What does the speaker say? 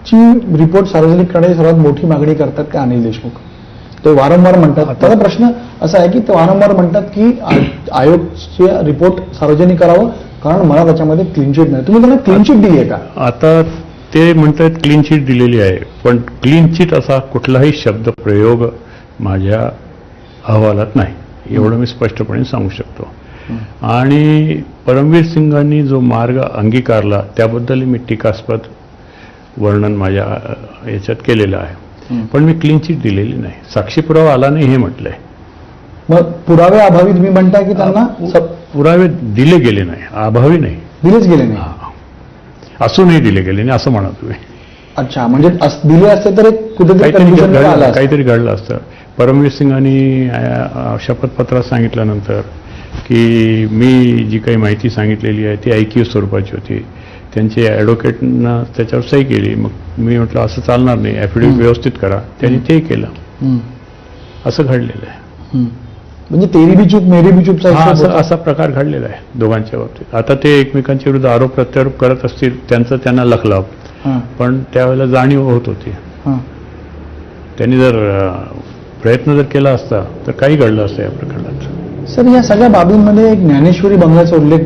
ची रिपोर्ट सार्वजनिक करण्याची सर्वात मोठी मागणी करतात ते अनिल देशमुख. ते वारंवार म्हणतात. त्याचा प्रश्न असा आहे की ते वारंवार म्हणतात की आयोगचे रिपोर्ट सार्वजनिक करावं कारण मला त्याच्यामध्ये क्लीन चिट नाही. तुम्ही त्यांना क्लीन चिट दिली आहे का? आता ते म्हणतात क्लीन चिट दिलेली आहे, पण क्लीन चिट असा कुठलाही शब्द प्रयोग माझ्या अहवालात नाही, एवढं मी स्पष्टपणे सांगू शकतो. आणि परमवीर सिंगांनी जो मार्ग अंगीकारला त्याबद्दल मी टीकास्पद वर्णन माझ्या याच्यात केलेलं आहे, पण मी क्लीन चिट दिलेली नाही. साक्षी पुरावा आला नाही हे म्हटलंय. मग पुरावे अभावी तुम्ही म्हणताय की त्यांना पुरावे दिले गेले नाही, अभावी नाही, दिलेच गेले नाही. असूनही दिले गेले नाही असं म्हणा तुम्ही. अच्छा, म्हणजे दिले असते तर कुठेतरी काहीतरी घडलं असतं. परमवीर सिंगांनी शपथपत्रात सांगितल्यानंतर की मी जी काही माहिती सांगितलेली आहे ती ऐकीव स्वरूपाची होती, त्यांचे ॲडव्होकेटनं त्याच्यावर सही केली. मग मी म्हटलं असं चालणार नाही, ॲफिडेव्हिट व्यवस्थित करा, त्यांनी ते केलं. असं घडलेलं आहे. म्हणजे तेरी बी चूक मेरी बी चूकचा असा प्रकार घडलेला आहे दोघांच्या बाबतीत. आता ते एकमेकांच्या विरुद्ध आरोप प्रत्यारोप करत असतील, त्यांचं त्यांना लखलाव, पण त्यावेळेला जाणीव होत होती. त्यांनी जर प्रयत्न जर केला असता तर काही घडलं असतं या प्रकरणात. सर, या सगळ्या बाबींमध्ये एक ज्ञानेश्वरी बंगल्याचा उल्लेख